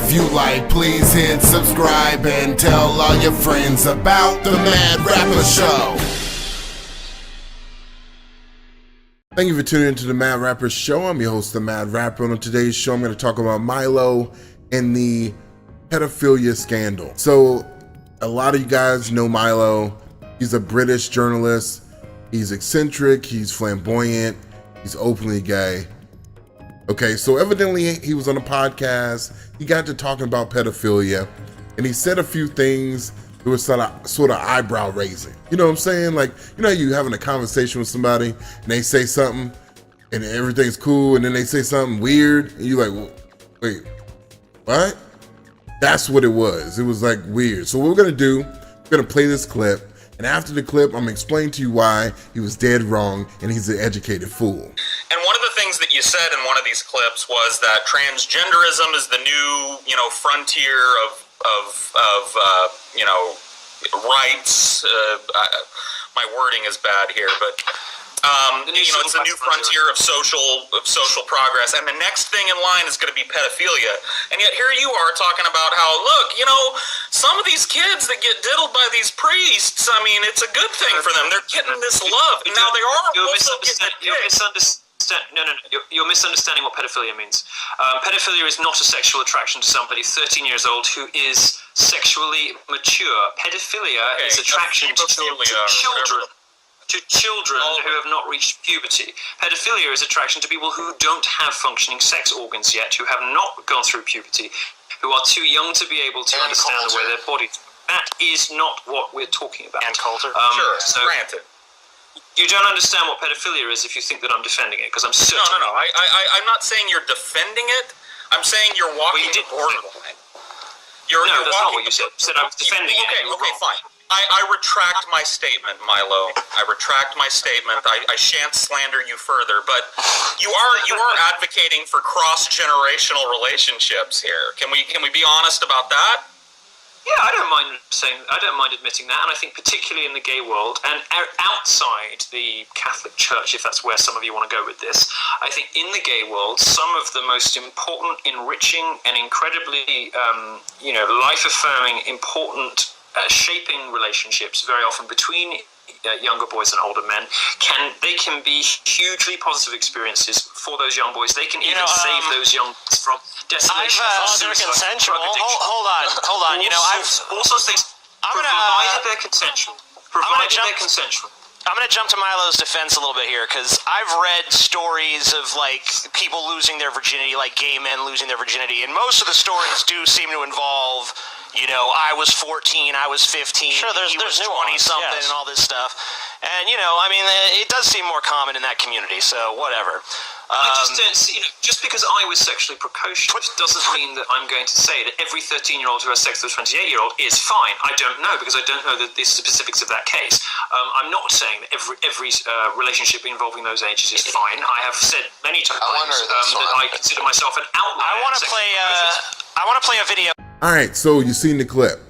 If you like, please hit subscribe and tell all your friends about the Mad Rapper Show. Thank you for tuning into the Mad Rapper Show. I'm your host, the Mad Rapper. And on today's show, I'm going to talk about Milo and the pedophilia scandal. So, a lot of you guys know Milo. He's a British journalist. He's eccentric. He's flamboyant. He's openly gay. Okay, so evidently he was on a podcast. He got to talking about pedophilia, and he said a few things that were sort of eyebrow raising. You know what I'm saying? Like, you know, you having a conversation with somebody, and they say something, and everything's cool, and then they say something weird, and you're like, wait, what? That's what it was. It was like weird. So what we're gonna do, we're gonna play this clip, and after the clip, I'm gonna explain to you why he was dead wrong and he's an educated fool. And one of the things that you said in one of these clips was that transgenderism is the new, frontier of rights. My wording is bad here, but it's a new frontier of social progress. And the next thing in line is going to be pedophilia. And yet here you are talking about how, look, some of these kids that get diddled by these priests, I mean, it's a good thing for them. They're getting this love. And now they are also getting You're misunderstanding what pedophilia means. Pedophilia is not a sexual attraction to somebody 13 years old who is sexually mature. Pedophilia is attraction to children who have not reached puberty. Pedophilia is attraction to people who don't have functioning sex organs yet, who have not gone through puberty, who are too young to be able to understand the way their body. That is not what we're talking about. And culture. Granted. You don't understand what pedophilia is if you think that I'm defending it, because I'm certain. No. I'm not saying you're defending it. I'm saying you're walking the borderline. That's not what you said. You said I was defending it. Okay, fine. I retract my statement, Milo. I retract my statement. I shan't slander you further, but you are advocating for cross-generational relationships here. Can we be honest about that? Yeah, I don't mind admitting that, and I think particularly in the gay world and outside the Catholic Church, if that's where some of you want to go with this, I think in the gay world, some of the most important, enriching, and incredibly, life-affirming, important, shaping relationships, very often between younger boys and older men, can be hugely positive experiences for those young boys. They can even save those young boys from desolation. They're consensual. Hold on. Provided they're consensual. I'm going to jump to Milo's defense a little bit here, because I've read stories of, people losing their virginity, like gay men losing their virginity, and most of the stories do seem to involve, I was 14, I was 15, sure, he was 20-something, and all this stuff. And, it does seem more common in that community, so whatever. I just don't see, just because I was sexually precocious doesn't mean that I'm going to say that every 13-year-old who has sex with a 28-year-old is fine. I don't know, because I don't know the specifics of that case. I'm not saying that every relationship involving those ages is fine. I have said many times that I consider myself an outlier. I want to play a video. All right, so you've seen the clip,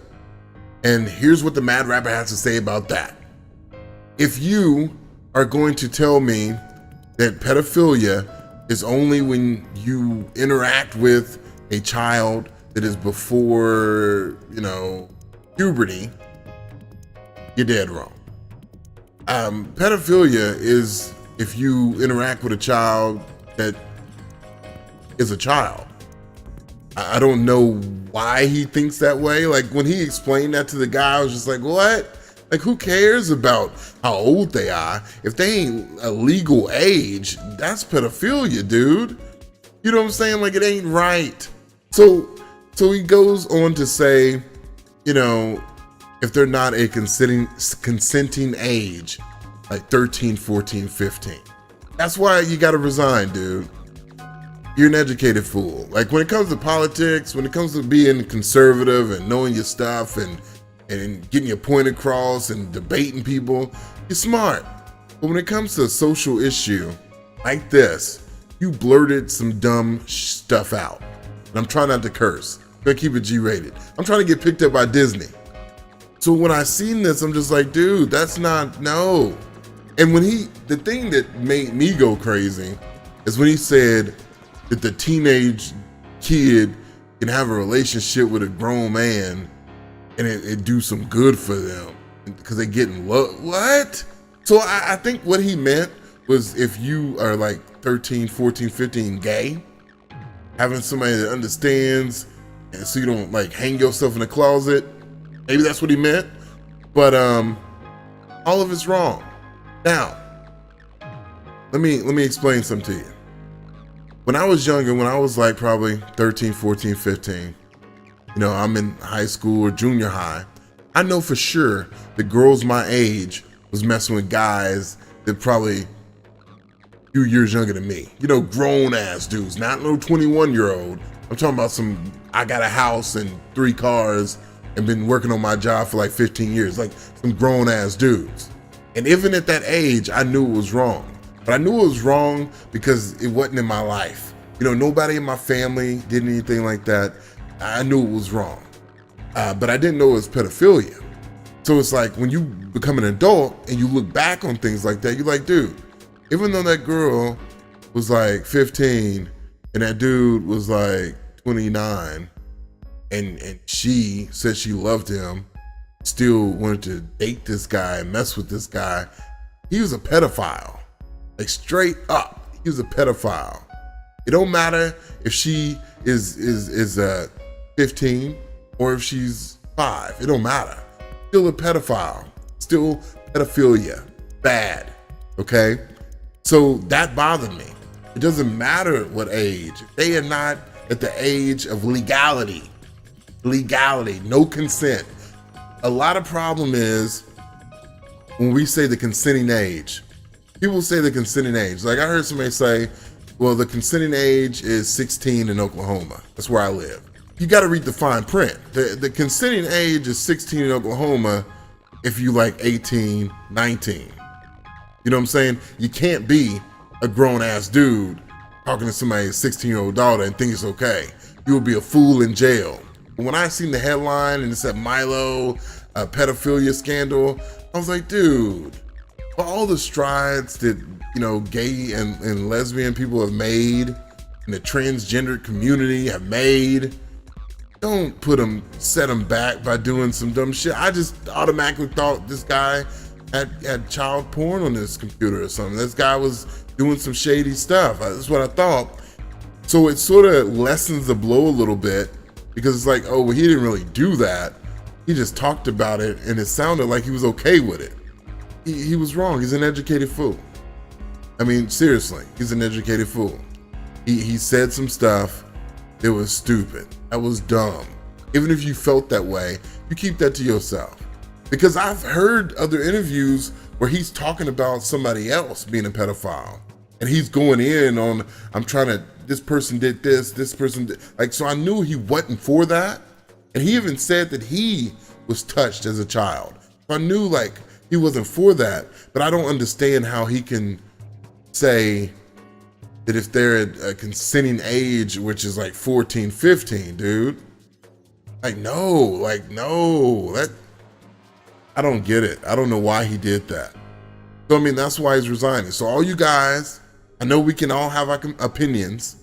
and here's what the Mad Rapper has to say about that. If you are going to tell me that pedophilia is only when you interact with a child that is before, puberty, you're dead wrong. Pedophilia is if you interact with a child that is a child. I don't know why he thinks that way. Like, when he explained that to the guy, I was just like, what? Like, who cares about how old they are? If they ain't a legal age, that's pedophilia, dude. You know what I'm saying? Like, it ain't right. So he goes on to say, if they're not a consenting age, like 13, 14, 15. That's why you gotta resign, dude. You're an educated fool. Like, when it comes to politics, when it comes to being conservative and knowing your stuff and getting your point across and debating people, you're smart. But when it comes to a social issue like this, you blurted some dumb stuff out. And I'm trying not to curse. I'm gonna keep it G-rated. I'm trying to get picked up by Disney. So when I seen this, I'm just like, dude, that's not, no. And the thing that made me go crazy is when he said that the teenage kid can have a relationship with a grown man and it do some good for them because they getting love. What? So I think what he meant was if you are like 13, 14, 15 gay, having somebody that understands and so you don't like hang yourself in a closet. Maybe that's what he meant. But all of it's wrong. Now, let me explain something to you. When I was younger, when I was like probably 13, 14, 15, I'm in high school or junior high, I know for sure the girls my age was messing with guys that probably a few years younger than me. Grown ass dudes, not no 21-year-old. I'm talking about I got a house and 3 cars and been working on my job for like 15 years, like some grown ass dudes. And even at that age, I knew it was wrong. But I knew it was wrong because it wasn't in my life. Nobody in my family did anything like that. I knew it was wrong. But I didn't know it was pedophilia. So it's like when you become an adult and you look back on things like that, you're like, dude, even though that girl was like 15 and that dude was like 29 and she said she loved him, still wanted to date this guy and mess with this guy, he was a pedophile. Like straight up, he was a pedophile. It don't matter if she is 15 or if she's 5. It don't matter. Still a pedophile. Still pedophilia. Bad. Okay? So that bothered me. It doesn't matter what age. If they are not at the age of legality, no consent. A lot of problem is when we say the consenting age. People say the consenting age. Like I heard somebody say, well, the consenting age is 16 in Oklahoma. That's where I live. You got to read the fine print. The consenting age is 16 in Oklahoma if you like 18, 19. You know what I'm saying? You can't be a grown ass dude talking to somebody's 16-year-old daughter and think it's okay. You will be a fool in jail. But when I seen the headline and it said Milo, a pedophilia scandal, I was like, dude, for all the strides that, gay and lesbian people have made and the transgender community have made, don't set them back by doing some dumb shit. I just automatically thought this guy had child porn on his computer or something. This guy was doing some shady stuff. That's what I thought. So it sort of lessens the blow a little bit because it's like, oh, well, he didn't really do that. He just talked about it and it sounded like he was okay with it. He was wrong. He's an educated fool. I mean, seriously, he's an educated fool. He said some stuff that was stupid. That was dumb. Even if you felt that way, you keep that to yourself. Because I've heard other interviews where he's talking about somebody else being a pedophile. And he's going in on, this person did this person did. Like, so I knew he wasn't for that. And he even said that he was touched as a child. So I knew he wasn't for that. But I don't understand how he can say that if they're at a consenting age, which is 14, 15, dude. No, that, I don't get it. I don't know why he did that. So, I mean, that's why he's resigning. So all you guys, I know we can all have our opinions,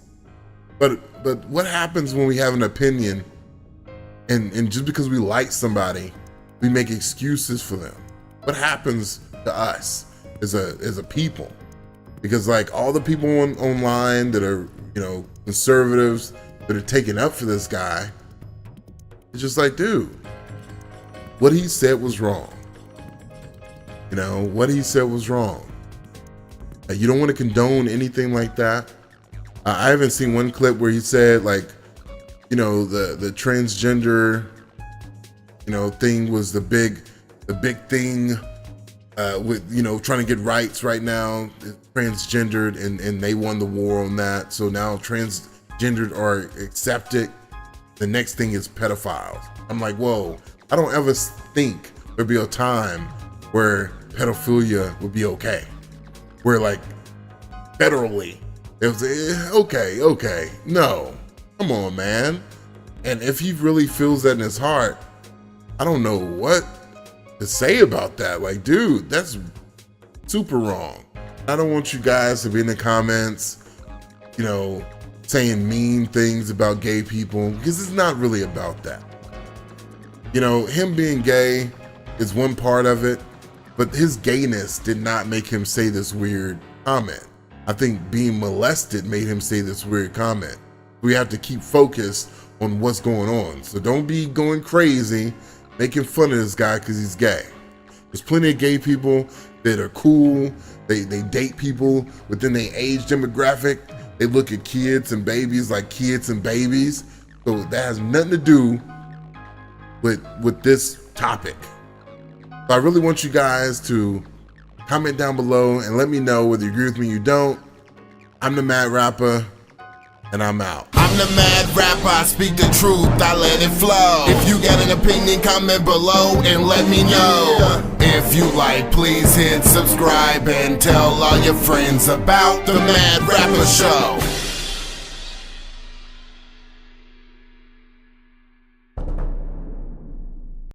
but what happens when we have an opinion and just because we like somebody, we make excuses for them? What happens to us as a people? Because all the people online that are, conservatives that are taking up for this guy, it's just dude, what he said was wrong. What he said was wrong. You don't want to condone anything like that. I haven't seen one clip where he said the transgender, thing was the big thing with, trying to get rights right now, transgendered and they won the war on that. So now transgendered are accepted. The next thing is pedophiles. I'm like, whoa, I don't ever think there'd be a time where pedophilia would be okay. Where federally, it was okay. No, come on, man. And if he really feels that in his heart, I don't know what to say about that. Dude, that's super wrong. I don't want you guys to be in the comments, saying mean things about gay people, because it's not really about that. You know, him being gay is one part of it, but his gayness did not make him say this weird comment. I think being molested made him say this weird comment. We have to keep focused on what's going on. So don't be going crazy making fun of this guy because he's gay. There's plenty of gay people that are cool. They date people within their age demographic. They look at kids and babies like kids and babies. So that has nothing to do with this topic. So I really want you guys to comment down below and let me know whether you agree with me or you don't. I'm the Mad Rapper, and I'm out. I'm the Mad Rapper, I speak the truth, I let it flow. If you got an opinion, comment below and let me know. If you like, please hit subscribe and tell all your friends about the Mad Rapper Show.